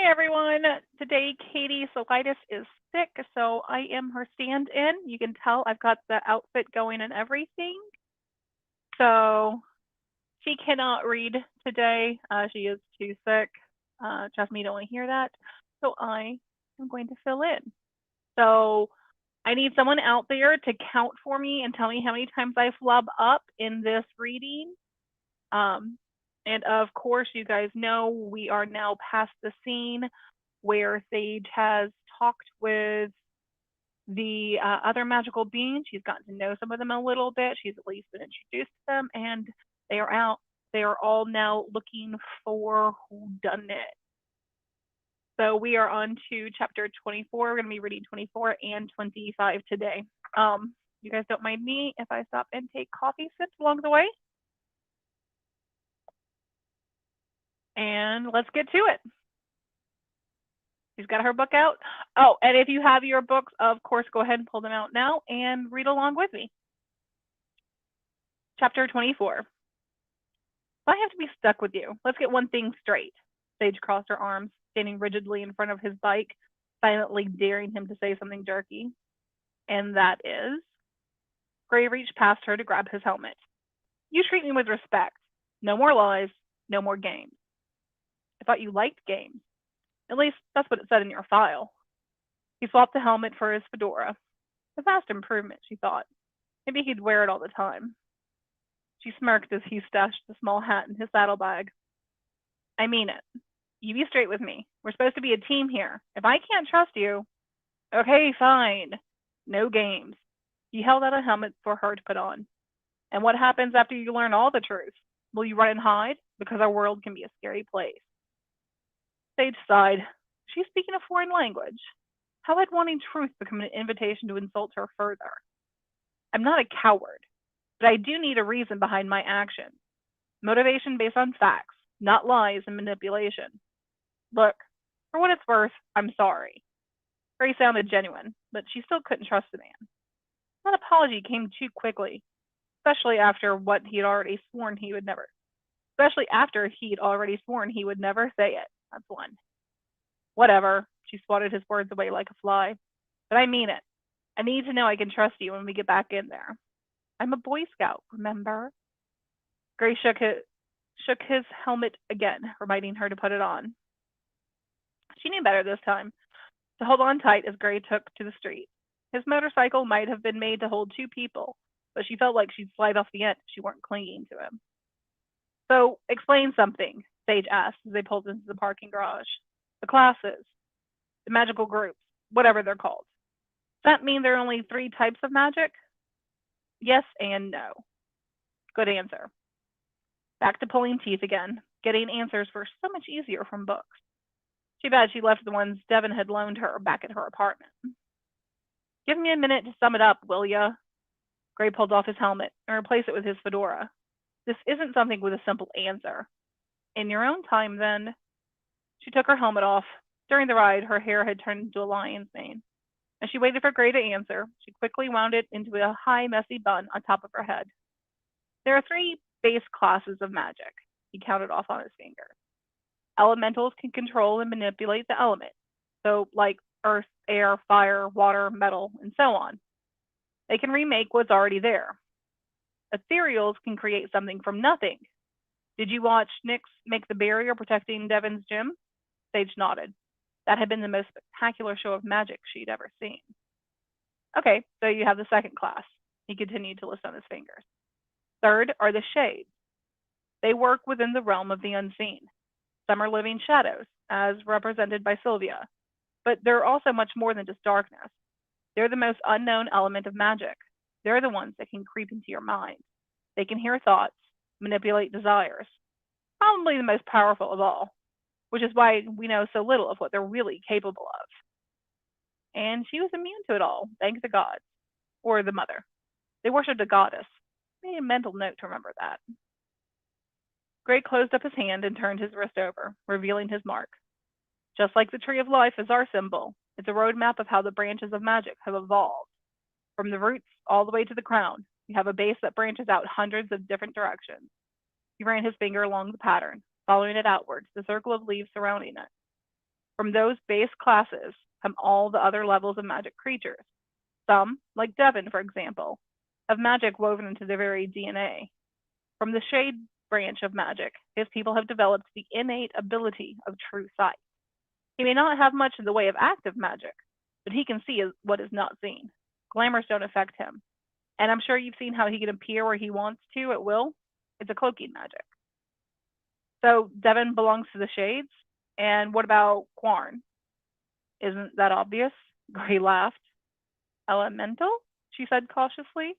Hi, everyone. Today, Katie Salidas is sick, so I am her stand-in. You can tell I've got the outfit going and everything. So she cannot read today. She is too sick. Trust me, you don't want to hear that. So I am going to fill in. So I need someone out there to count for me and tell me how many times I flub up in this reading. And of course, you guys know we are now past the scene where Sage has talked with the other magical beings. She's gotten to know some of them a little bit. She's at least been introduced to them, and they are out. They are all now looking for whodunit. So we are on to chapter 24. We're going to be reading 24 and 25 today. You guys don't mind me if I stop and take coffee sips along the way? And let's get to it. She's got her book out. Oh, and if you have your books, of course, go ahead and pull them out now and read along with me. Chapter 24. If I have to be stuck with you, let's get one thing straight. Sage crossed her arms, standing rigidly in front of his bike, silently daring him to say something jerky. And that is, Gray reached past her to grab his helmet. You treat me with respect. No more lies, no more games. I thought you liked games. At least that's what it said in your file. He swapped the helmet for his fedora. A vast improvement, she thought. Maybe he'd wear it all the time. She smirked as he stashed the small hat in his saddlebag. I mean it. You be straight with me. We're supposed to be a team here. If I can't trust you, okay, fine. No games. He held out a helmet for her to put on. And what happens after you learn all the truth? Will you run and hide? Because our world can be a scary place. Sage sighed. She's speaking a foreign language. How had wanting truth become an invitation to insult her further? I'm not a coward, but I do need a reason behind my actions. Motivation based on facts, not lies and manipulation. Look, for what it's worth, I'm sorry. Gray sounded genuine, but she still couldn't trust the man. That apology came too quickly, especially after he'd already sworn he would never say it. That's one. Whatever. She swatted his words away like a fly. But I mean it. I need to know I can trust you when we get back in there. I'm a Boy Scout, remember? Gray shook his helmet again, reminding her to put it on. She knew better this time, to hold on tight as Gray took to the street. His motorcycle might have been made to hold two people, but she felt like she'd slide off the end if she weren't clinging to him. So, explain something, Sage asked as they pulled into the parking garage. The classes, the magical groups, whatever they're called. Does that mean there are only 3 types of magic? Yes and no. Good answer. Back to pulling teeth again. Getting answers were so much easier from books. Too bad she left the ones Devin had loaned her back at her apartment. Give me a minute to sum it up, will ya? Gray pulled off his helmet and replaced it with his fedora. This isn't something with a simple answer. In your own time, then. She took her helmet off. During the ride, her hair had turned into a lion's mane. As she waited for Gray to answer, she quickly wound it into a high, messy bun on top of her head. There are 3 base classes of magic, he counted off on his finger. Elementals can control and manipulate the element, so like earth, air, fire, water, metal, and so on. They can remake what's already there. Ethereals can create something from nothing. Did you watch Nyx make the barrier protecting Devin's gym? Sage nodded. That had been the most spectacular show of magic she'd ever seen. Okay, so you have the second class. He continued to list on his fingers. Third are the shades. They work within the realm of the unseen. Some are living shadows, as represented by Sylvia. But they're also much more than just darkness. They're the most unknown element of magic. They're the ones that can creep into your mind. They can hear thoughts, manipulate desires. Probably the most powerful of all, which is why we know so little of what they're really capable of. And she was immune to it all, thanks to God, or the mother. They worshipped a goddess. Made a mental note to remember that. Gray closed up his hand and turned his wrist over, revealing his mark. Just like the Tree of Life is our symbol, it's a roadmap of how the branches of magic have evolved. From the roots all the way to the crown, you have a base that branches out hundreds of different directions. He ran his finger along the pattern, following it outwards, the circle of leaves surrounding it. From those base classes come all the other levels of magic creatures. Some, like Devon, for example, have magic woven into their very DNA. From the shade branch of magic, his people have developed the innate ability of true sight. He may not have much in the way of active magic, but he can see what is not seen. Glamours don't affect him. And I'm sure you've seen how he can appear where he wants to at will. It's a cloaking magic. So Devon belongs to the shades. And what about Quarn? Isn't that obvious? Gray laughed. Elemental? She said cautiously.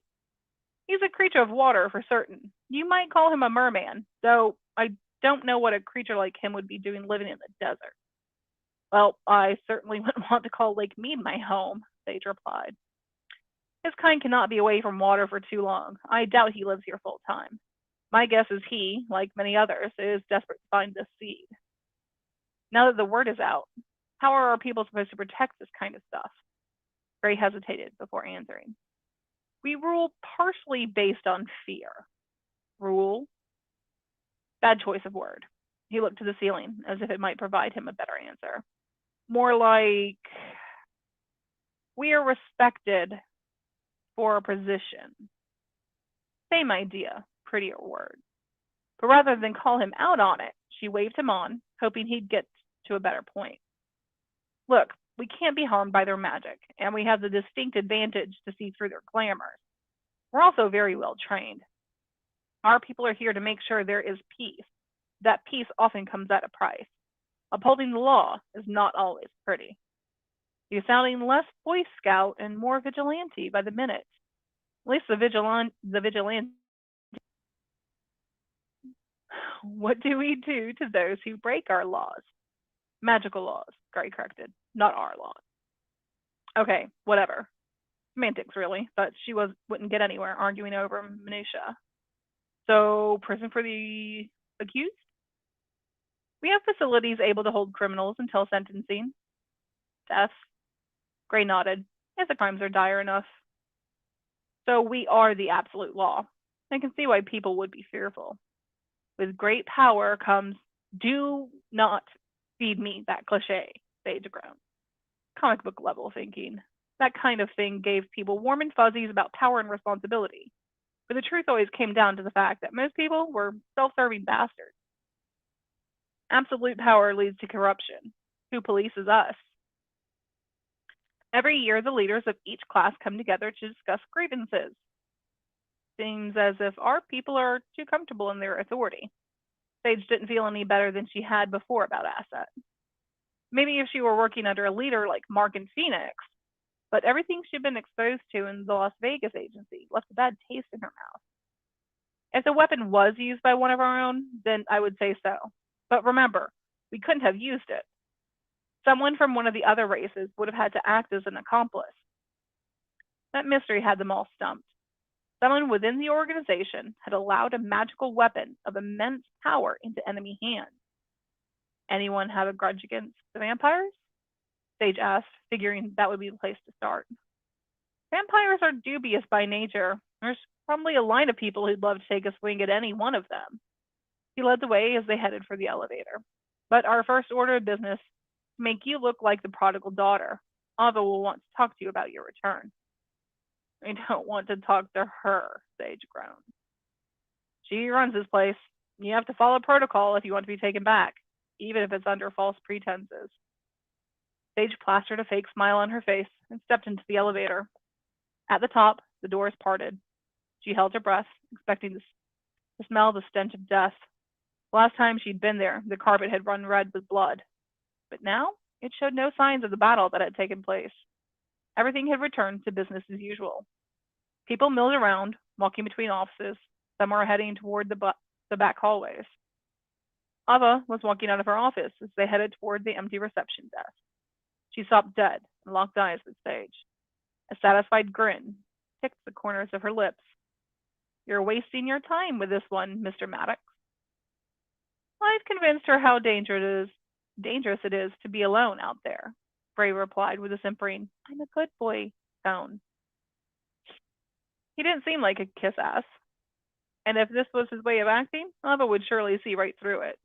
He's a creature of water for certain. You might call him a merman, though I don't know what a creature like him would be doing living in the desert. Well, I certainly wouldn't want to call Lake Mead my home, Sage replied. His kind cannot be away from water for too long. I doubt he lives here full time. My guess is he, like many others, is desperate to find this seed. Now that the word is out, how are our people supposed to protect this kind of stuff? Gray hesitated before answering. We rule partially based on fear. Rule? Bad choice of word. He looked to the ceiling as if it might provide him a better answer. More like, we are respected for a position. Same idea, prettier word. But rather than call him out on it, she waved him on, hoping he'd get to a better point. Look, we can't be harmed by their magic, and we have the distinct advantage to see through their glamours. We're also very well trained. Our people are here to make sure there is peace. That peace often comes at a price. Upholding the law is not always pretty. You're sounding less Boy Scout and more vigilante by the minute. At least the vigilante. What do we do to those who break our laws? Magical laws, Gray corrected, not our laws. Okay, whatever. Semantics, really, but she wouldn't get anywhere arguing over minutia. So, prison for the accused? We have facilities able to hold criminals until sentencing. Death. Gray nodded. Yes, the crimes are dire enough. So we are the absolute law. I can see why people would be fearful. With great power comes, do not feed me that cliche, Sage groaned. Comic book level thinking. That kind of thing gave people warm and fuzzies about power and responsibility. But the truth always came down to the fact that most people were self-serving bastards. Absolute power leads to corruption. Who polices us? Every year, the leaders of each class come together to discuss grievances. Seems as if our people are too comfortable in their authority. Sage didn't feel any better than she had before about Asset. Maybe if she were working under a leader like Mark and Phoenix, but everything she'd been exposed to in the Las Vegas agency left a bad taste in her mouth. If the weapon was used by one of our own, then I would say so. But remember, we couldn't have used it. Someone from one of the other races would have had to act as an accomplice. That mystery had them all stumped. Someone within the organization had allowed a magical weapon of immense power into enemy hands. Anyone have a grudge against the vampires? Sage asked, figuring that would be the place to start. Vampires are dubious by nature. There's probably a line of people who'd love to take a swing at any one of them. He led the way as they headed for the elevator. But our first order of business, to make you look like the prodigal daughter. Ava will want to talk to you about your return. I don't want to talk to her, Sage groaned. She runs this place. You have to follow protocol if you want to be taken back, even if it's under false pretenses. Sage plastered a fake smile on her face and stepped into the elevator. At the top, the doors parted. She held her breath, expecting to smell the stench of death. The last time she'd been there, the carpet had run red with blood. But now, it showed no signs of the battle that had taken place. Everything had returned to business as usual. People milled around, walking between offices. Some were heading toward the back hallways. Ava was walking out of her office as they headed toward the empty reception desk. She stopped dead and locked eyes with Sage. A satisfied grin ticked the corners of her lips. You're wasting your time with this one, Mr. Maddox. I've convinced her how dangerous it is to be alone out there, Bray replied with a simpering, I'm a good boy tone. He didn't seem like a kiss-ass. And if this was his way of acting, Ava would surely see right through it.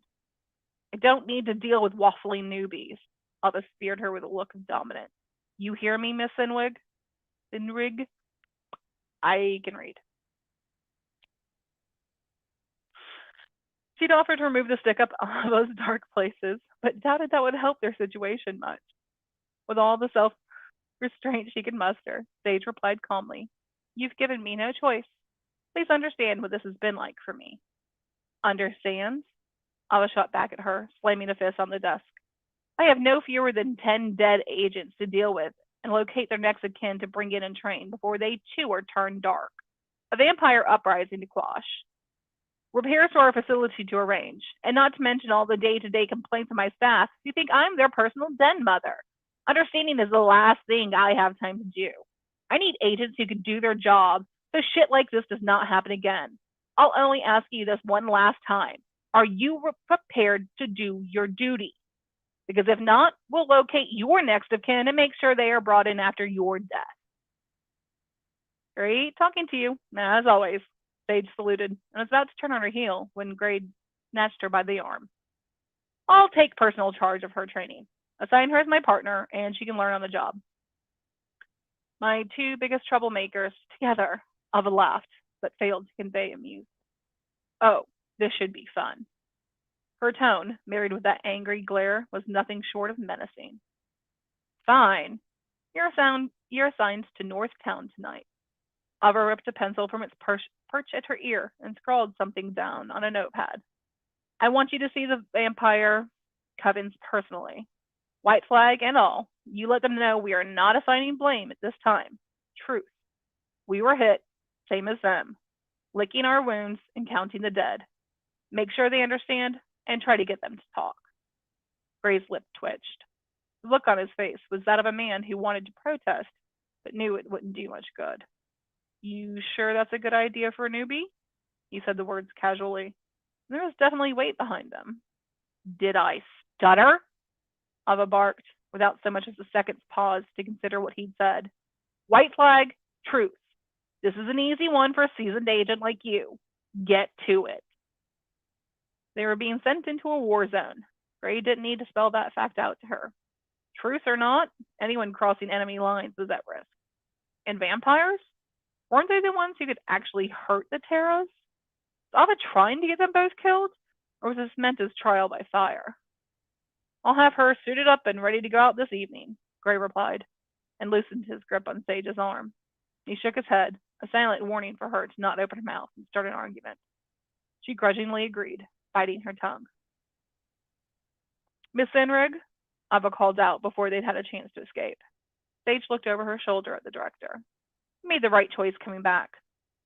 I don't need to deal with waffling newbies. Sage grinned. You're a Ava speared her with a look of dominance. You hear me, Miss Cynwrig? Cynwrig? I can read. She'd offered to remove the stick up Ava's dark places, but doubted that would help their situation much. With all the self-restraint she could muster, Sage replied calmly, You've given me no choice. Please understand what this has been like for me. Understands? Ava shot back at her, slamming a fist on the desk. I have no fewer than 10 dead agents to deal with and locate their next of kin to bring in and train before they too are turned dark. A vampire uprising to quash. Repairs to our facility to arrange, and not to mention all the day-to-day complaints of my staff. You think I'm their personal den mother. Understanding is the last thing I have time to do. I need agents who can do their job so shit like this does not happen again. I'll only ask you this one last time. Are you prepared to do your duty? Because if not, we'll locate your next of kin and make sure they are brought in after your death. Great talking to you, as always. Sage saluted and was about to turn on her heel when Gray snatched her by the arm. I'll take personal charge of her training. Assign her as my partner, and she can learn on the job. My two biggest troublemakers together, Ava laughed, but failed to convey amusement. Oh, this should be fun. Her tone, married with that angry glare, was nothing short of menacing. Fine. You're assigned to North Town tonight. Ava ripped a pencil from its perch at her ear and scrawled something down on a notepad. I want you to see the vampire covens personally. White flag and all. You let them know we are not assigning blame at this time. Truth. We were hit, same as them. Licking our wounds and counting the dead. Make sure they understand and try to get them to talk. Gray's lip twitched. The look on his face was that of a man who wanted to protest, but knew it wouldn't do much good. You sure that's a good idea for a newbie? He said the words casually. There was definitely weight behind them. Did I stutter? Ava barked, without so much as a second's pause to consider what he'd said. White flag, truth. This is an easy one for a seasoned agent like you. Get to it. They were being sent into a war zone. Gray didn't need to spell that fact out to her. Truth or not, anyone crossing enemy lines was at risk. And vampires? Weren't they the ones who could actually hurt the Terras? Was Ava trying to get them both killed? Or was this meant as trial by fire? I'll have her suited up and ready to go out this evening, Gray replied, and loosened his grip on Sage's arm. He shook his head, a silent warning for her to not open her mouth and start an argument. She grudgingly agreed, biting her tongue. Miss Cynwrig, Ava called out before they'd had a chance to escape. Sage looked over her shoulder at the director. You made the right choice coming back.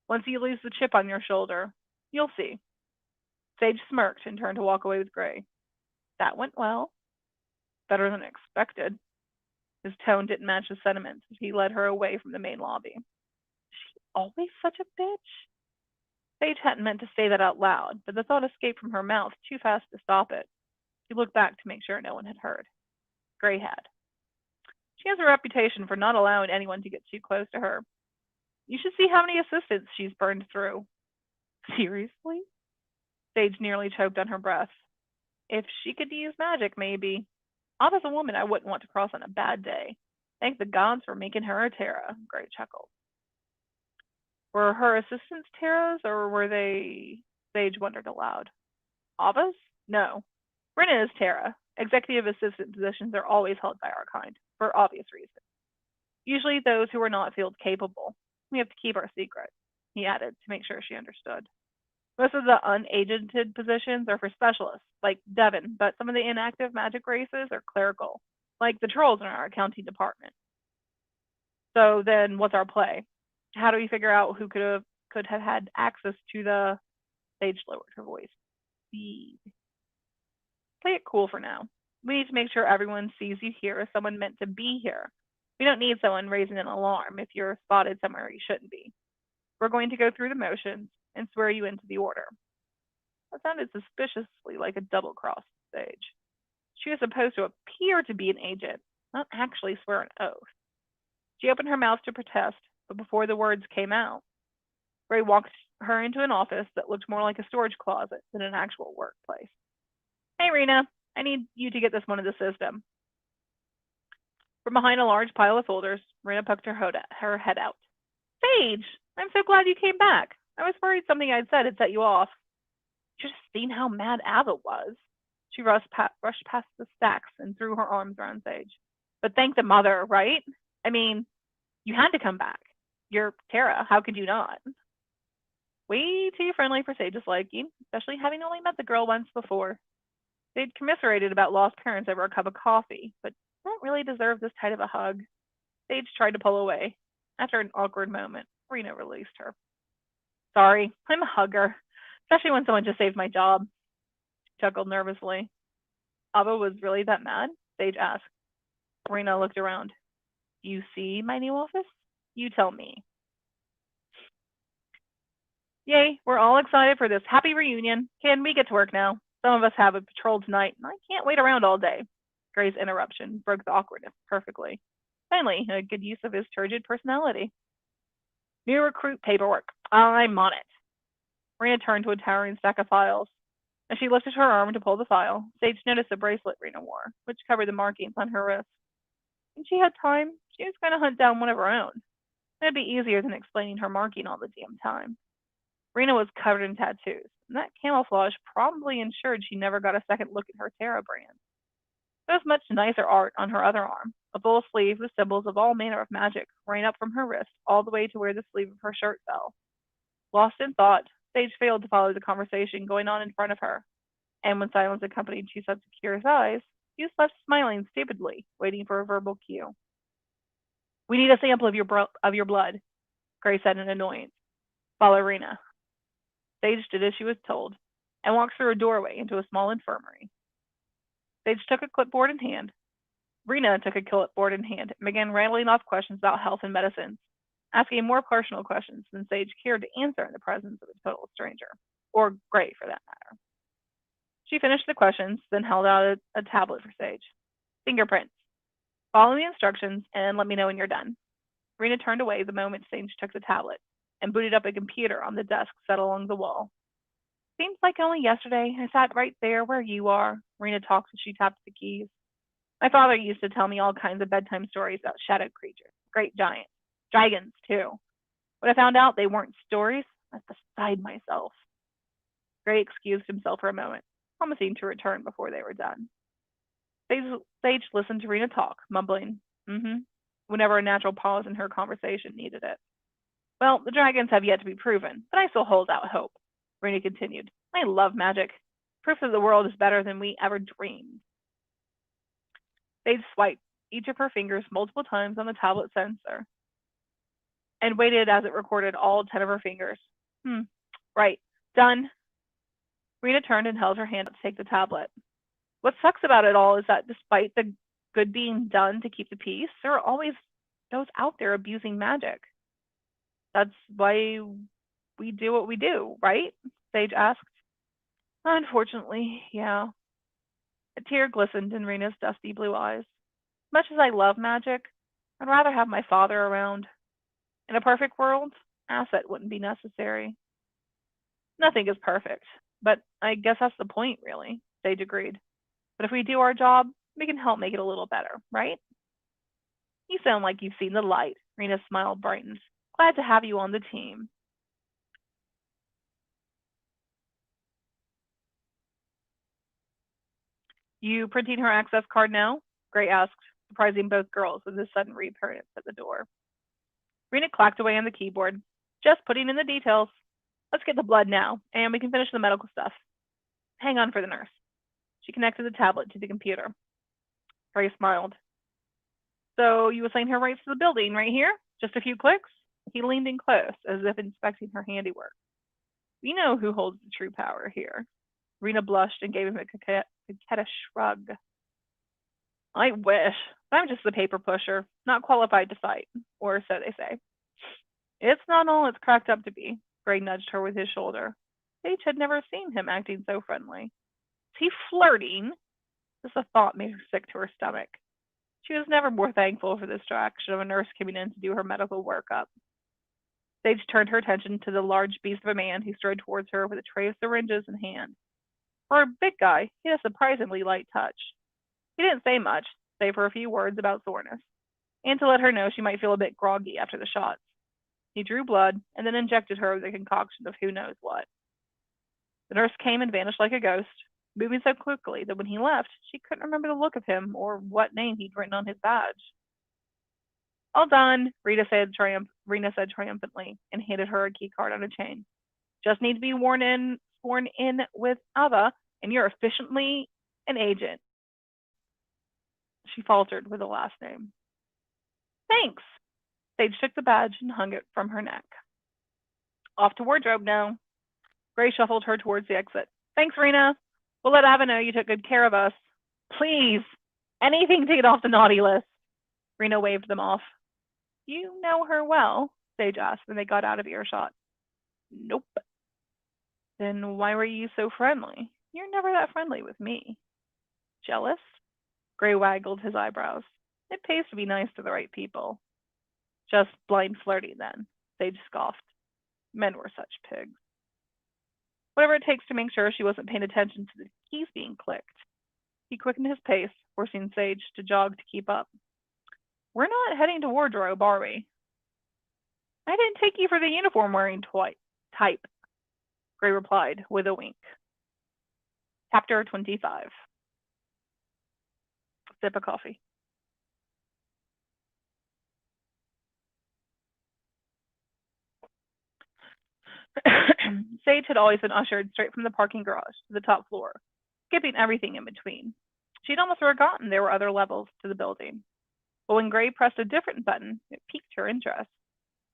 Once you lose the chip on your shoulder, you'll see. Sage smirked and turned to walk away with Gray. That went well. Better than expected. His tone didn't match his sentiments as he led her away from the main lobby. Is she always such a bitch? Sage hadn't meant to say that out loud, but the thought escaped from her mouth too fast to stop it. She looked back to make sure no one had heard. Gray had. She has a reputation for not allowing anyone to get too close to her. You should see how many assistants she's burned through. Seriously? Sage nearly choked on her breath. If she could use magic, maybe. Ava's a woman I wouldn't want to cross on a bad day. Thank the gods for making her a Terra, Gray chuckled. Were her assistants Terras, or were they... Sage wondered aloud. Ava's? No. Brennan is Terra. Executive assistant positions are always held by our kind, for obvious reasons. Usually those who are not field capable. We have to keep our secret, he added to make sure she understood. Most of the unagented positions are for specialists, like Devon, but some of the inactive magic races are clerical, like the trolls in our accounting department. So then what's our play? How do we figure out who could have had access to the... Sage lowered her voice. Speed. Play it cool for now. We need to make sure everyone sees you here as someone meant to be here. We don't need someone raising an alarm if you're spotted somewhere you shouldn't be. We're going to go through the motions and swear you into the order. That sounded suspiciously like a double cross to Sage. She was supposed to appear to be an agent, not actually swear an oath. She opened her mouth to protest, but before the words came out, Gray walked her into an office that looked more like a storage closet than an actual workplace. Hey, Rena, I need you to get this one in the system. From behind a large pile of folders, Rena poked her head out. Sage, I'm so glad you came back. I was worried something I'd said had set you off. You should have seen how mad Ava was. She rushed past the stacks and threw her arms around Sage. But thank the mother, right? I mean, you had to come back. You're Tara. How could you not? Way too friendly for Sage's liking, especially having only met the girl once before. They'd commiserated about lost parents over a cup of coffee, but don't really deserve this tight of a hug. Sage tried to pull away. After an awkward moment, Rena released her. Sorry, I'm a hugger, especially when someone just saved my job. She chuckled nervously. Ava was really that mad? Sage asked. Rena looked around. You see my new office? You tell me. Yay, we're all excited for this happy reunion. Can we get to work now? Some of us have a patrol tonight, and I can't wait around all day. Gray's interruption broke the awkwardness perfectly. Finally, a good use of his turgid personality. New recruit paperwork. I'm on it. Rena turned to a towering stack of files. As she lifted her arm to pull the file, Sage noticed the bracelet Rena wore, which covered the markings on her wrist. When she had time, she was going to hunt down one of her own. It'd be easier than explaining her marking all the damn time. Rena was covered in tattoos, and that camouflage probably ensured she never got a second look at her Terra brand. There was much nicer art on her other arm, a full sleeve with symbols of all manner of magic running up from her wrist all the way to where the sleeve of her shirt fell. Lost in thought, Sage failed to follow the conversation going on in front of her, and when silence accompanied she such curious eyes, she was left smiling stupidly, waiting for a verbal cue. We need a sample of your blood, Gray said in annoyance. Follow Rena. Sage did as she was told, and walked through a doorway into a small infirmary. Sage took a clipboard in hand. Rena took a clipboard in hand and began rattling off questions about health and medicine, asking more personal questions than Sage cared to answer in the presence of a total stranger, or Gray for that matter. She finished the questions, then held out a tablet for Sage. Fingerprints. Follow the instructions and let me know when you're done. Rena turned away the moment Sage took the tablet and booted up a computer on the desk set along the wall. Seems like only yesterday I sat right there where you are, Rena talked as she tapped the keys. My father used to tell me all kinds of bedtime stories about shadow creatures, great giants, dragons too. When I found out they weren't stories, I was beside myself. Gray excused himself for a moment, promising to return before they were done. Sage listened to Rena talk, mumbling, whenever a natural pause in her conversation needed it. Well, the dragons have yet to be proven, but I still hold out hope, Rena continued. I love magic. Proof that the world is better than we ever dreamed. Sage swiped each of her fingers multiple times on the tablet sensor and waited as it recorded all 10 of her fingers. Right. Done. Rena turned and held her hand up to take the tablet. What sucks about it all is that despite the good being done to keep the peace, there are always those out there abusing magic. That's why we do what we do, right? Sage asked. Unfortunately, yeah. A tear glistened in Rena's dusty blue eyes. As much as I love magic, I'd rather have my father around. In a perfect world, asset wouldn't be necessary. Nothing is perfect, but I guess that's the point, really, Sage agreed. But if we do our job, we can help make it a little better, right? You sound like you've seen the light, Rena's smile brightened. Glad to have you on the team. You printing her access card now? Gray asked, surprising both girls with his sudden reappearance at the door. Rena clacked away on the keyboard. Just putting in the details. Let's get the blood now, and we can finish the medical stuff. Hang on for the nurse. She connected the tablet to the computer. Gray smiled. So you assign her rights to the building right here? Just a few clicks? He leaned in close, as if inspecting her handiwork. We know who holds the true power here. Rena blushed and gave him a coquettish shrug. I wish. I'm just the paper pusher, not qualified to fight, or so they say. It's not all it's cracked up to be. Gray nudged her with his shoulder. Sage had never seen him acting so friendly. Is he flirting? Just a thought made her sick to her stomach. She was never more thankful for the distraction of a nurse coming in to do her medical workup. Sage turned her attention to the large beast of a man who strode towards her with a tray of syringes in hand. For a big guy, he had a surprisingly light touch. He didn't say much, save for a few words about soreness, and to let her know she might feel a bit groggy after the shots. He drew blood and then injected her with a concoction of who knows what. The nurse came and vanished like a ghost, moving so quickly that when he left, she couldn't remember the look of him or what name he'd written on his badge. All done, Rena said triumphantly, and handed her a key card on a chain. Just need to be sworn in with Ava, and you're officially an agent. She faltered with the last name. Thanks. Sage took the badge and hung it from her neck. Off to wardrobe now. Gray shuffled her towards the exit. Thanks, Rena. We'll let Ava know you took good care of us. Please, anything to get off the naughty list. Rena waved them off. You know her well? Sage asked when they got out of earshot. Nope. Then why were you so friendly? You're never that friendly with me. Jealous? Gray waggled his eyebrows. It pays to be nice to the right people. Just blind flirting, then, Sage scoffed. Men were such pigs. Whatever it takes to make sure she wasn't paying attention to the keys being clicked. He quickened his pace, forcing Sage to jog to keep up. We're not heading to wardrobe, are we? I didn't take you for the uniform-wearing type, Gray replied with a wink. Chapter 25. Sip of coffee. Sage had always been ushered straight from the parking garage to the top floor, skipping everything in between. She'd almost forgotten there were other levels to the building. But when Gray pressed a different button, it piqued her interest.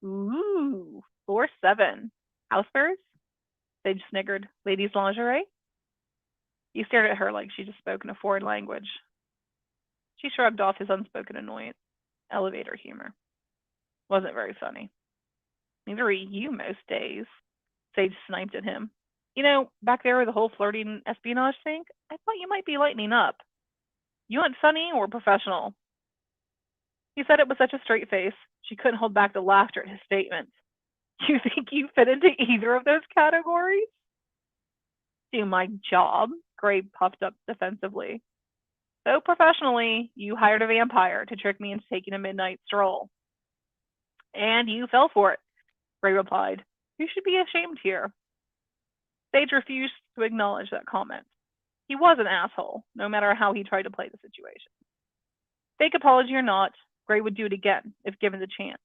Ooh, floor 7. Housewares? Sage sniggered. Ladies' lingerie? He stared at her like she just spoke in a foreign language. She shrugged off his unspoken annoyance. Elevator humor. Wasn't very funny. Neither are you most days. Sage sniped at him. You know, back there with the whole flirting espionage thing, I thought you might be lightening up. You want funny or professional? He said it with such a straight face, she couldn't hold back the laughter at his statement. You think you fit into either of those categories? Do my job, Gray puffed up defensively. So professionally, you hired a vampire to trick me into taking a midnight stroll. And you fell for it, Gray replied. You should be ashamed here. Sage refused to acknowledge that comment. He was an asshole, no matter how he tried to play the situation. Fake apology or not, Gray would do it again if given the chance.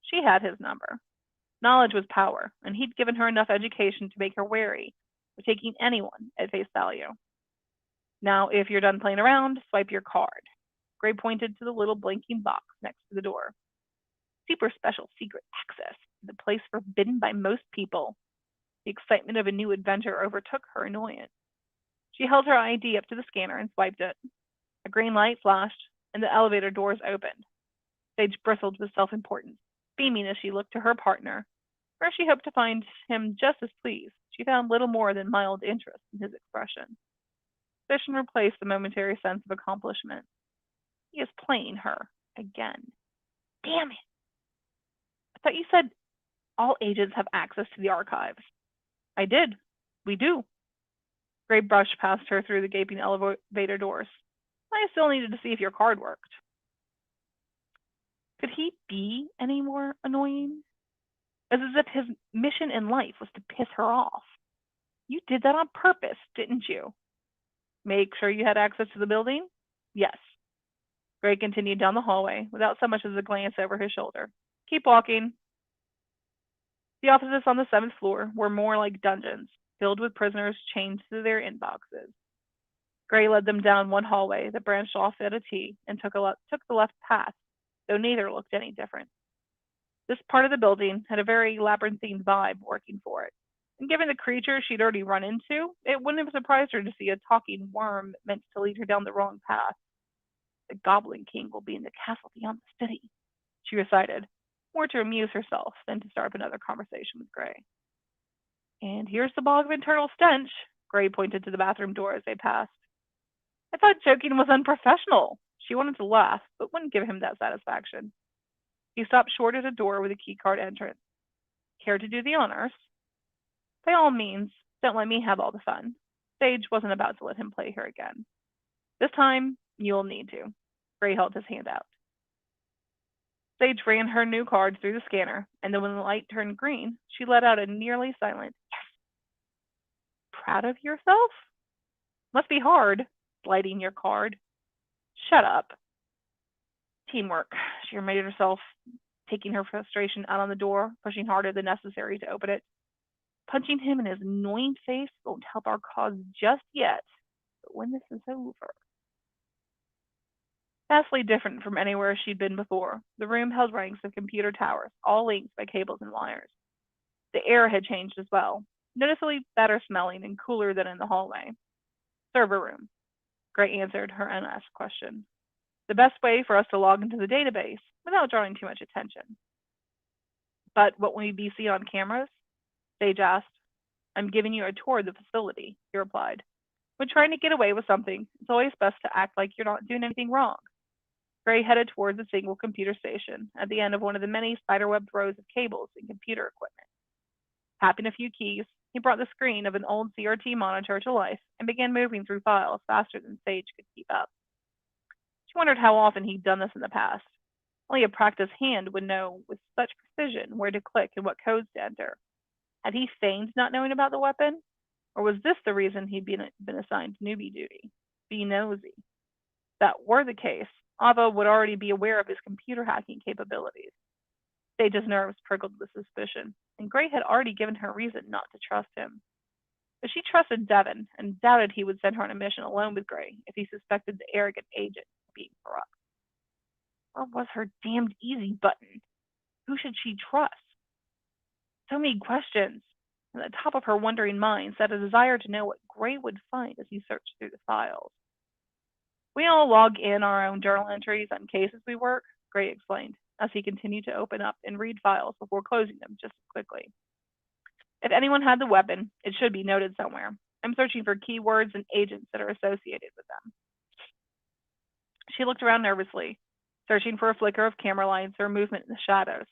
She had his number. Knowledge was power, and he'd given her enough education to make her wary of taking anyone at face value. Now, if you're done playing around, swipe your card. Gray pointed to the little blinking box next to the door. Super special secret access to the place forbidden by most people. The excitement of a new adventure overtook her annoyance. She held her ID up to the scanner and swiped it. A green light flashed, and the elevator doors opened. Sage bristled with self-importance, beaming as she looked to her partner. Where she hoped to find him just as pleased, she found little more than mild interest in his expression. Suspicion replaced the momentary sense of accomplishment. He is playing her again. Damn it! I thought you said all agents have access to the archives. I did. We do. Gray brushed past her through the gaping elevator doors. I still needed to see if your card worked. Could he be any more annoying? As if his mission in life was to piss her off. You did that on purpose, didn't you? Make sure you had access to the building? Yes. Gray continued down the hallway without so much as a glance over his shoulder. Keep walking. The offices on the 7th floor were more like dungeons, filled with prisoners chained to their inboxes. Gray led them down one hallway that branched off at a T and took the left path, though neither looked any different. This part of the building had a very labyrinthine vibe working for it, and given the creature she'd already run into, it wouldn't have surprised her to see a talking worm meant to lead her down the wrong path. The Goblin King will be in the castle beyond the city, she recited, more to amuse herself than to start up another conversation with Gray. And here's the bog of internal stench, Gray pointed to the bathroom door as they passed. I thought joking was unprofessional. She wanted to laugh, but wouldn't give him that satisfaction. He stopped short at a door with a keycard entrance. Care to do the honors? By all means, don't let me have all the fun. Sage wasn't about to let him play her again. This time, you'll need to. Gray held his hand out. Sage ran her new card through the scanner, and then when the light turned green, she let out a nearly silent yes. Proud of yourself? Must be hard, sliding your card. Shut up. Teamwork. She reminded herself, taking her frustration out on the door, pushing harder than necessary to open it. Punching him in his annoying face won't help our cause just yet, but when this is over. Vastly different from anywhere she'd been before, the room held ranks of computer towers, all linked by cables and wires. The air had changed as well, noticeably better smelling and cooler than in the hallway. Server room. Gray answered her unasked question. The best way for us to log into the database without drawing too much attention. But what will we be seen on cameras? Sage asked. I'm giving you a tour of the facility, he replied. When trying to get away with something, it's always best to act like you're not doing anything wrong. Gray headed towards a single computer station at the end of one of the many spiderwebbed rows of cables and computer equipment. Tapping a few keys, he brought the screen of an old CRT monitor to life and began moving through files faster than Sage could keep up. She wondered how often he'd done this in the past. Only a practiced hand would know with such precision where to click and what codes to enter. Had he feigned not knowing about the weapon? Or was this the reason he'd been assigned newbie duty? Be nosy. If that were the case, Ava would already be aware of his computer hacking capabilities. Sage's nerves prickled with suspicion, and Gray had already given her reason not to trust him. But she trusted Devon and doubted he would send her on a mission alone with Gray if he suspected the arrogant agent of being corrupt. Where was her damned easy button? Who should she trust? So many questions. At the top of her wondering mind sat a desire to know what Gray would find as he searched through the files. We all log in our own journal entries on cases we work, Gray explained, as he continued to open up and read files before closing them just as quickly. If anyone had the weapon, it should be noted somewhere. I'm searching for keywords and agents that are associated with them. She looked around nervously, searching for a flicker of camera lights or movement in the shadows,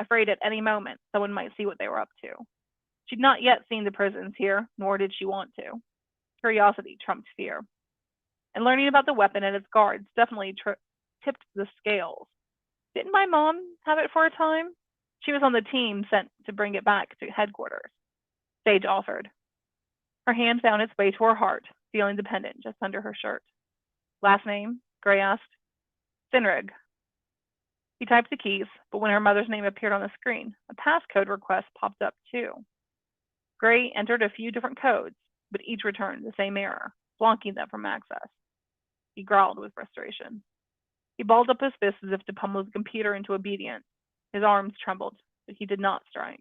afraid at any moment someone might see what they were up to. She'd not yet seen the prisons here, nor did she want to. Curiosity trumped fear. And learning about the weapon and its guards definitely tipped the scales. Didn't my mom have it for a time? She was on the team sent to bring it back to headquarters. Sage offered. Her hand found its way to her heart, feeling dependent just under her shirt. Last name? Gray asked. Cynwrig. He typed the keys, but when her mother's name appeared on the screen, a passcode request popped up too. Gray entered a few different codes, but each returned the same error, blocking them from access. He growled with frustration. He balled up his fists as if to pummel the computer into obedience. His arms trembled, but he did not strike.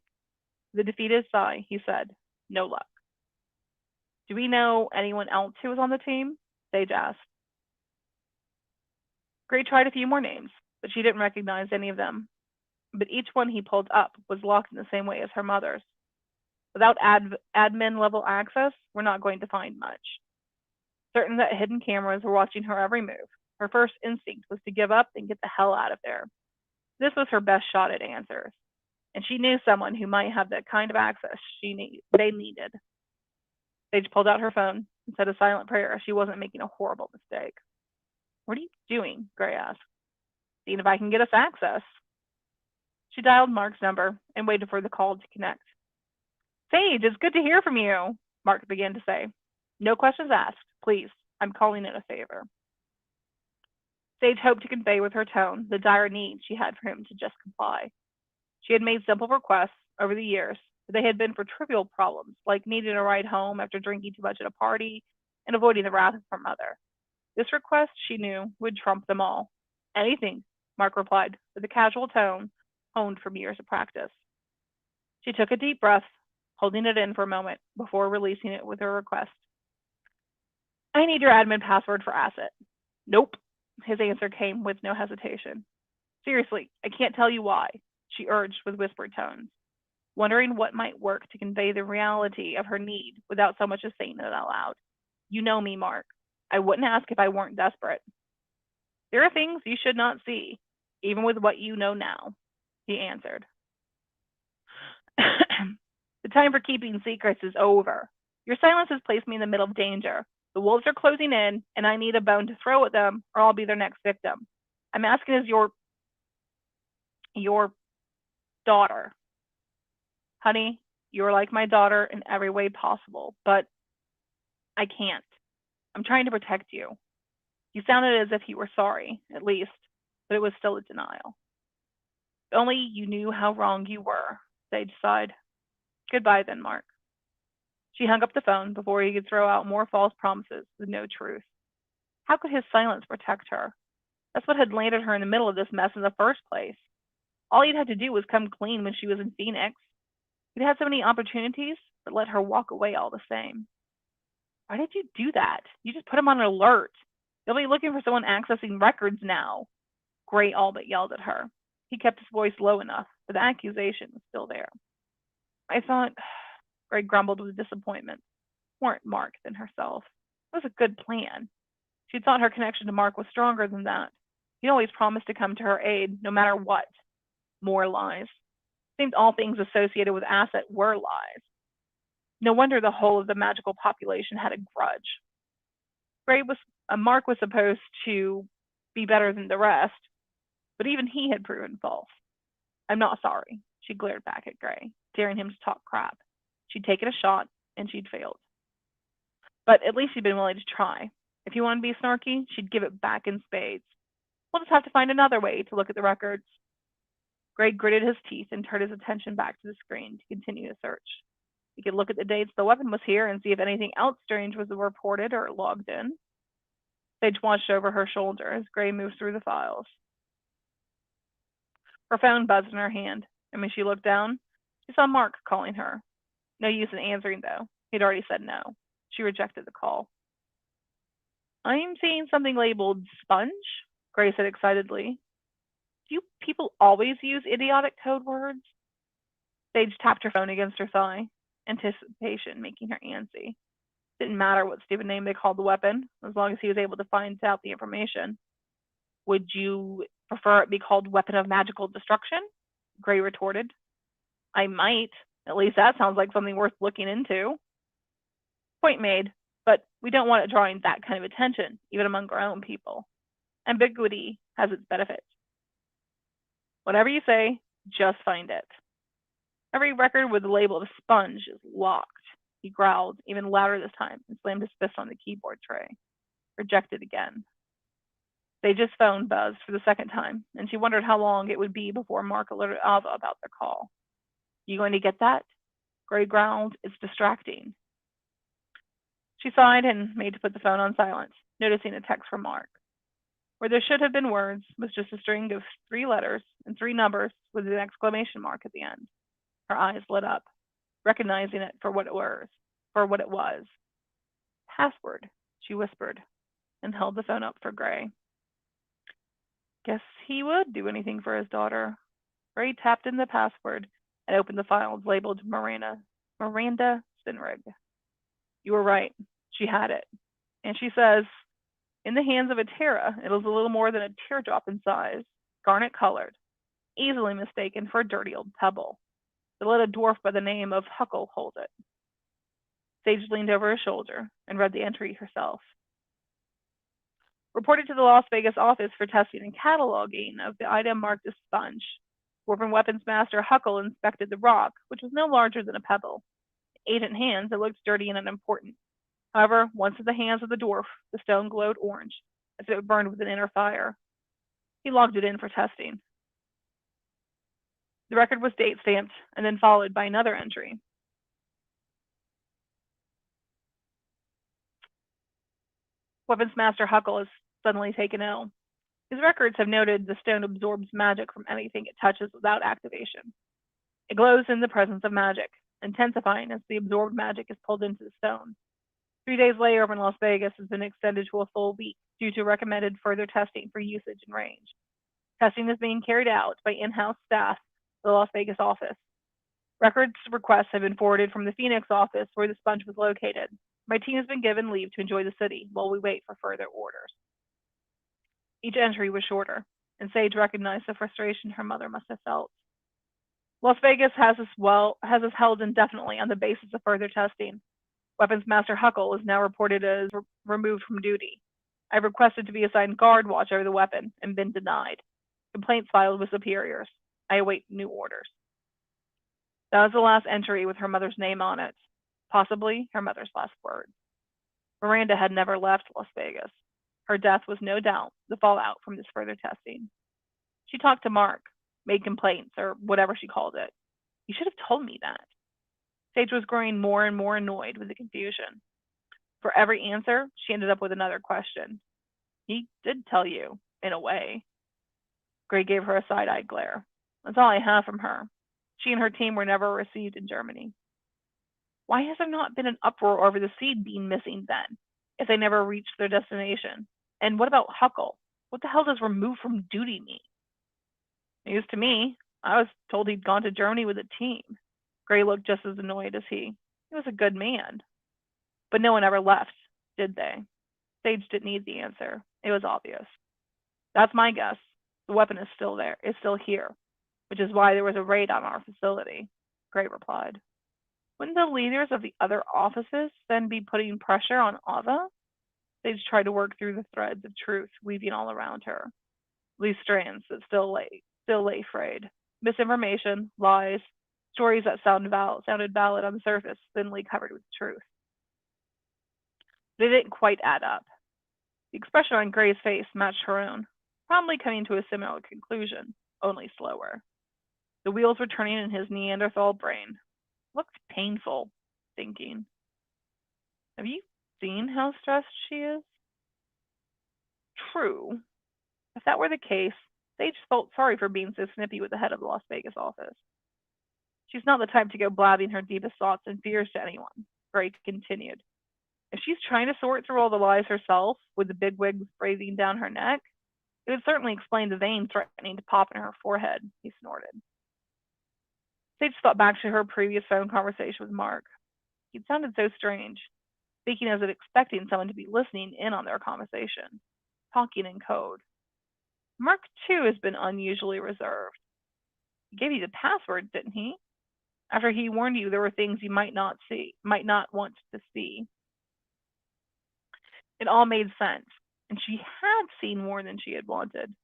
With a defeated sigh, he said, no luck. Do we know anyone else who was on the team? Sage asked. Gray tried a few more names, but she didn't recognize any of them. But each one he pulled up was locked in the same way as her mother's. Without admin-level access, we're not going to find much. Certain that hidden cameras were watching her every move, her first instinct was to give up and get the hell out of there. This was her best shot at answers, and she knew someone who might have the kind of access they needed. Sage pulled out her phone and said a silent prayer she wasn't making a horrible mistake. What are you doing? Gray asked. Seeing if I can get us access. She dialed Mark's number and waited for the call to connect. Sage, it's good to hear from you, Mark began to say. No questions asked, please. I'm calling in a favor. Sage hoped to convey with her tone the dire need she had for him to just comply. She had made simple requests over the years, but they had been for trivial problems, like needing a ride home after drinking too much at a party and avoiding the wrath of her mother. This request, she knew, would trump them all. Anything, Mark replied, with a casual tone honed from years of practice. She took a deep breath, holding it in for a moment before releasing it with her request. I need your admin password for Asset. Nope. His answer came with no hesitation. Seriously, I can't tell you why, she urged with whispered tones, wondering what might work to convey the reality of her need without so much as saying it out loud. You know me, Mark. I wouldn't ask if I weren't desperate. There are things you should not see, even with what you know now, he answered. The time for keeping secrets is over. Your silence has placed me in the middle of danger. The wolves are closing in, and I need a bone to throw at them, or I'll be their next victim. I'm asking as your... Your daughter. Honey, you're like my daughter in every way possible, but I can't. I'm trying to protect you. You sounded as if you were sorry, at least, but it was still a denial. If only you knew how wrong you were, Sage sighed. Goodbye then, Mark. She hung up the phone before he could throw out more false promises with no truth. How could his silence protect her? That's what had landed her in the middle of this mess in the first place. All he'd had to do was come clean when she was in Phoenix. He'd had so many opportunities, but let her walk away all the same. Why did you do that? You just put him on alert. They'll be looking for someone accessing records now. Gray all but yelled at her. He kept his voice low enough, but the accusation was still there. I thought, Gray grumbled with disappointment, more at Mark than herself. It was a good plan. She thought her connection to Mark was stronger than that. He always promised to come to her aid, no matter what. More lies. It seemed all things associated with Asset were lies. No wonder the whole of the magical population had a grudge. Mark was supposed to be better than the rest, but even he had proven false. I'm not sorry, she glared back at Gray, daring him to talk crap. She'd taken a shot, and she'd failed. But at least she'd been willing to try. If he wanted to be snarky, she'd give it back in spades. We'll just have to find another way to look at the records. Gray gritted his teeth and turned his attention back to the screen to continue the search. He could look at the dates the weapon was here and see if anything else strange was reported or logged in. Sage watched over her shoulder as Gray moved through the files. Her phone buzzed in her hand, and when she looked down, she saw Mark calling her. No use in answering, though. He'd already said no. She rejected the call. I'm seeing something labeled sponge, Gray said excitedly. Do you people always use idiotic code words? Sage tapped her phone against her thigh, anticipation making her antsy. Didn't matter what stupid name they called the weapon, as long as he was able to find out the information. Would you prefer it be called Weapon of Magical Destruction? Gray retorted. I might. At least that sounds like something worth looking into. Point made, but we don't want it drawing that kind of attention, even among our own people. Ambiguity has its benefits. Whatever you say, just find it. Every record with the label of sponge is locked. He growled, even louder this time, and slammed his fist on the keyboard tray. Rejected again. Sage's phone buzzed for the second time, and she wondered how long it would be before Mark alerted Ava about their call. You going to get that? Gray growled. It's distracting. She sighed and made to put the phone on silent, noticing a text from Mark. Where there should have been words was just a string of 3 letters and 3 numbers with an exclamation mark at the end. Her eyes lit up, recognizing it for what it was. Password, she whispered, and held the phone up for Gray. Guess he would do anything for his daughter. Gray tapped in the password and opened the files labeled Miranda Cynwrig. You were right. She had it. And she says, in the hands of a Terra, it was a little more than a teardrop in size, garnet colored, easily mistaken for a dirty old pebble. They let a dwarf by the name of Huckle hold it. Sage leaned over his shoulder and read the entry herself. Reported to the Las Vegas office for testing and cataloging of the item marked as sponge. Dwarven weapons master Huckle inspected the rock, which was no larger than a pebble. In agent hands, it looked dirty and unimportant. However, once in the hands of the dwarf, the stone glowed orange, as if it burned with an inner fire. He logged it in for testing. The record was date-stamped and then followed by another entry. Weapons Master Huckle is suddenly taken ill. His records have noted the stone absorbs magic from anything it touches without activation. It glows in the presence of magic, intensifying as the absorbed magic is pulled into the stone. 3 days layover in Las Vegas has been extended to a full week due to recommended further testing for usage and range. Testing is being carried out by in-house staff at the Las Vegas office. Records requests have been forwarded from the Phoenix office where the sponge was located. My team has been given leave to enjoy the city while we wait for further orders. Each entry was shorter, and Sage recognized the frustration her mother must have felt. Las Vegas has us held indefinitely on the basis of further testing. Weapons Master Huckle is now reported as removed from duty. I've requested to be assigned guard watch over the weapon and been denied. Complaints filed with superiors. I await new orders. That was the last entry with her mother's name on it, possibly her mother's last words. Miranda had never left Las Vegas. Her death was no doubt the fallout from this further testing. She talked to Mark, made complaints, or whatever she called it. You should have told me that. Sage was growing more and more annoyed with the confusion. For every answer, she ended up with another question. He did tell you, in a way. Gray gave her a side-eyed glare. That's all I have from her. She and her team were never received in Germany. Why has there not been an uproar over the seed being missing then, if they never reached their destination? And what about Huckle? What the hell does removed from duty mean? News to me. I was told he'd gone to Germany with a team. Gray looked just as annoyed as he. He was a good man. But no one ever left, did they? Sage didn't need the answer. It was obvious. That's my guess. The weapon is still there, is still here, which is why there was a raid on our facility, Gray replied. Wouldn't the leaders of the other offices then be putting pressure on Ava? Sage tried to work through the threads of truth weaving all around her. These strands that still lay frayed. Misinformation, lies, stories that sounded valid on the surface, thinly covered with truth. They didn't quite add up. The expression on Gray's face matched her own, probably coming to a similar conclusion, only slower. The wheels were turning in his Neanderthal brain. Looked painful, thinking. Have you seen how stressed she is? True. If that were the case, Sage felt sorry for being so snippy with the head of the Las Vegas office. She's not the type to go blabbing her deepest thoughts and fears to anyone, Gray continued. If she's trying to sort through all the lies herself, with the bigwigs breathing down her neck, it would certainly explain the vein threatening to pop in her forehead, he snorted. Sage thought back to her previous phone conversation with Mark. He'd sounded so strange, speaking as if expecting someone to be listening in on their conversation, talking in code. Mark, too, has been unusually reserved. He gave you the password, didn't he? After he warned you there were things you might not want to see. It all made sense, and she had seen more than she had wanted.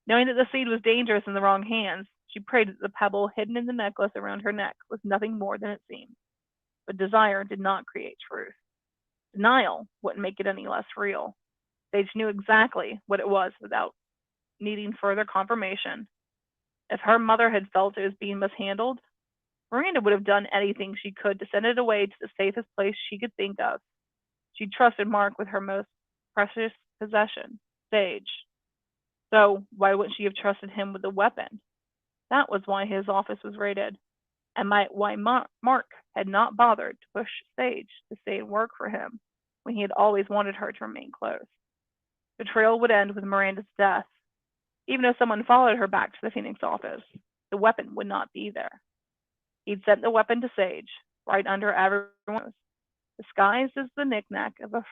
Knowing that the seed was dangerous in the wrong hands, she prayed that the pebble hidden in the necklace around her neck was nothing more than it seemed. But desire did not create truth. Denial wouldn't make it any less real. Sage knew exactly what it was without needing further confirmation. If her mother had felt it was being mishandled, Miranda would have done anything she could to send it away to the safest place she could think of. She trusted Mark with her most precious possession, Sage. So why wouldn't she have trusted him with the weapon? That was why his office was raided, and why Mark had not bothered to push Sage to stay and work for him when he had always wanted her to remain close. The trail would end with Miranda's death. Even if someone followed her back to the Phoenix office, the weapon would not be there. He'd sent the weapon to Sage, right under everyone's nose, disguised as the knick-knack of a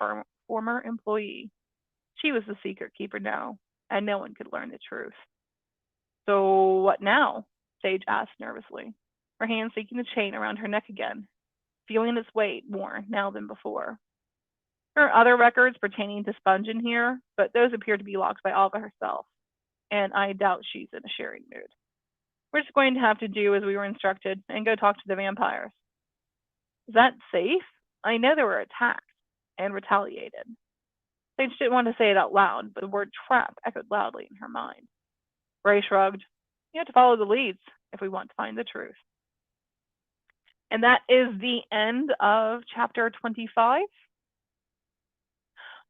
former employee. She was the secret keeper now, and no one could learn the truth. So what now? Sage asked nervously, her hand seeking the chain around her neck again, feeling its weight more now than before. There are other records pertaining to Sponge in here, but those appear to be locked by Alva herself, and I doubt she's in a sharing mood. We're just going to have to do as we were instructed and go talk to the vampires. Is that safe? I know they were attacked and retaliated. Sage didn't want to say it out loud, but the word trap echoed loudly in her mind. Gray shrugged. You have to follow the leads if we want to find the truth. And that is the end of chapter 25.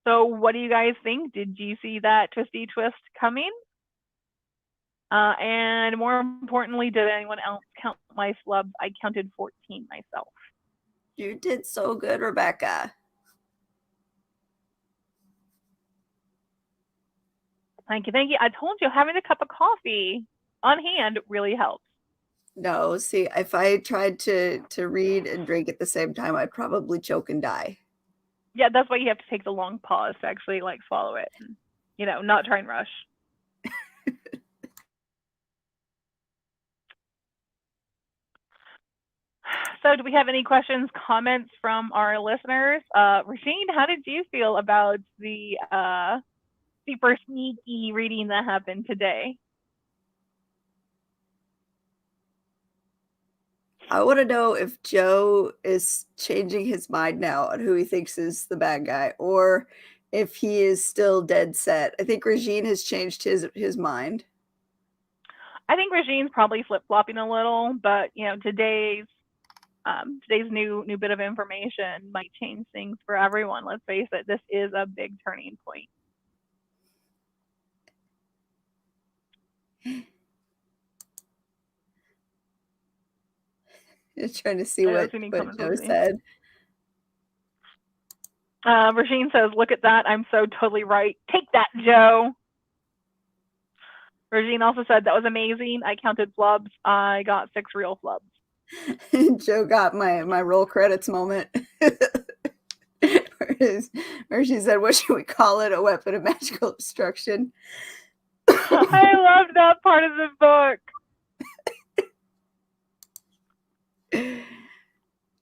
So what do you guys think? Did you see that twisty twist coming? And more importantly, did anyone else count my flubs? I counted 14 myself. You did so good, Rebekah. Thank you, thank you. I told you, having a cup of coffee on hand really helps. No, see, if I tried to read and drink at the same time, I'd probably choke and die. Yeah, that's why you have to take the long pause to actually like swallow it and, not try and rush. So do we have any questions, comments from our listeners? Rasheen, how did you feel about the super sneaky reading that happened today? I want to know if Joe is changing his mind now on who he thinks is the bad guy, or if he is still dead set. I think Regine has changed his mind. I think Regine's probably flip flopping a little, but today's new bit of information might change things for everyone. Let's face it, this is a big turning point. Just trying to see what Joe said. Regine says, "Look at that! I'm so totally right. Take that, Joe." Regine also said, "That was amazing. I counted flubs. I got 6 real flubs." Joe got my roll credits moment. Where she said, "What should we call it? A weapon of magical destruction." I loved that part of the book.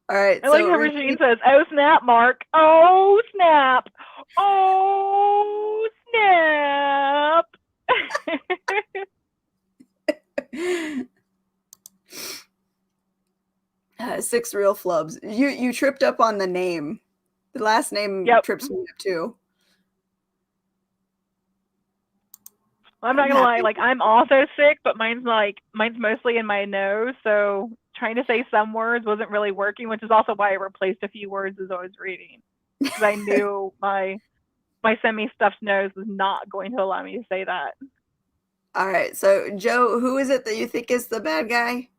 All right. I like how Regine says, "Oh snap, Mark! Oh snap! Oh snap!" 6 real flubs. You tripped up on the name. The last name trips me up too. I'm not gonna lie, like I'm also sick, but mine's mostly in my nose, so trying to say some words wasn't really working, which is also why I replaced a few words as I was reading. Because I knew my semi-stuffed nose was not going to allow me to say that. All right, so Joe, who is it that you think is the bad guy?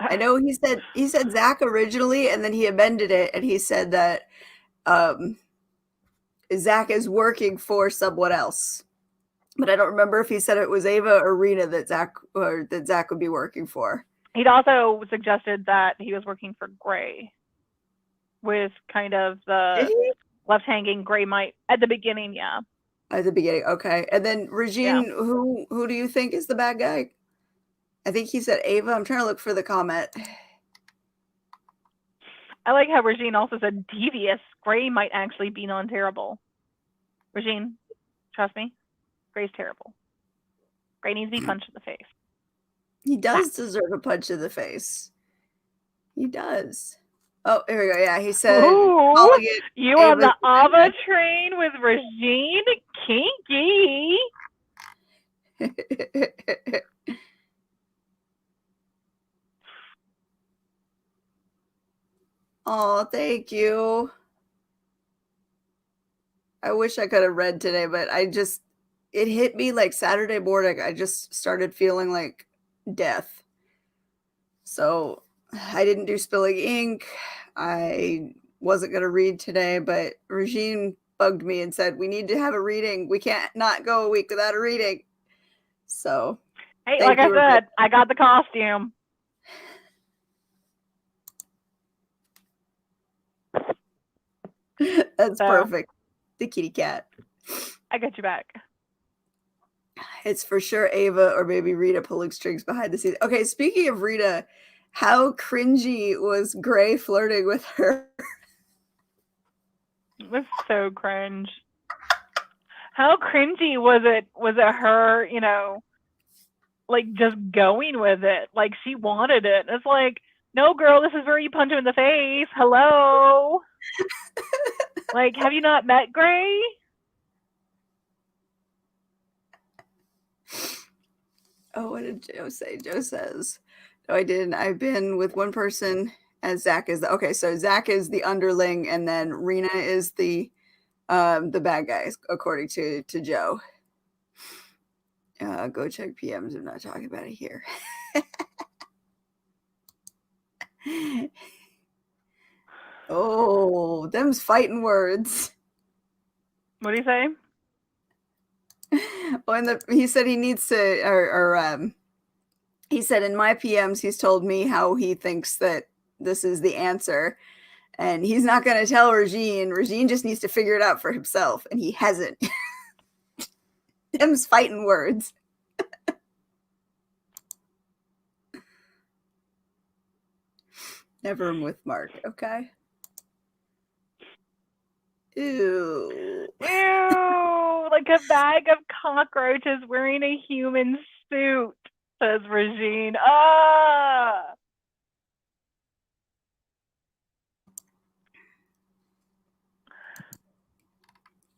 I know he said Zach originally, and then he amended it, and he said that Zach is working for someone else. But I don't remember if he said it was Ava or Rena that Zach would be working for. He'd also suggested that he was working for Gray, with kind of the left-hanging Gray might at the beginning, yeah. At the beginning, okay. And then Regine, who do you think is the bad guy? I think he said Ava. I'm trying to look for the comment. I like how Regine also said devious. Gray might actually be non-terrible. Regine, trust me, Gray's terrible. Gray needs to be punched in the face. He does deserve a punch in the face. He does. Oh, here we go. Yeah, he said, "You on the Ava train with Regine? Kinky." Oh, thank you. I wish I could have read today, but it hit me like Saturday morning. I just started feeling like death. So I didn't do spilling ink. I wasn't going to read today, but Regine bugged me and said, "We need to have a reading. We can't not go a week without a reading." So, hey, like I said, I got the costume. That's perfect. The kitty cat. I got you back. It's for sure Ava or maybe Rita pulling strings behind the scenes. Okay, speaking of Rita, how cringy was Gray flirting with her? It was so cringe. How cringy was it? Was it her, like just going with it? Like she wanted it. It's like, no, girl, this is where you punch him in the face. Hello. Like, have you not met Gray? Oh, what did Joe say? Joe says, "No, I didn't. I've been with one person as Zach is okay. So Zach is the underling, and then Rena is the bad guys, according to Joe." Go check PMs. I'm not talking about it here. Oh, them's fighting words. What do you say? Oh, he said he needs to, he said in my PMs, he's told me how he thinks that this is the answer, and he's not going to tell Regine. Regine just needs to figure it out for himself, and he hasn't. Them's fighting words. Never am with Mark, okay? Ew. Ew, like a bag of cockroaches wearing a human suit, says Regine. Ah!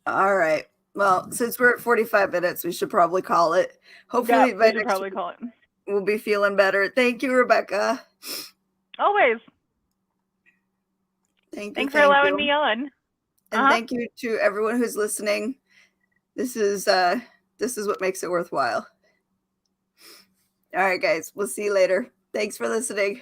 All right. Well, since we're at 45 minutes, we should probably call it. Yeah, Hopefully by we should next probably week call it. we'll be feeling better. Thank you, Rebekah. Always. Thank you. Thanks for Thank allowing you. me on. And thank you to everyone who's listening. This is what makes it worthwhile. All right, guys. We'll see you later. Thanks for listening.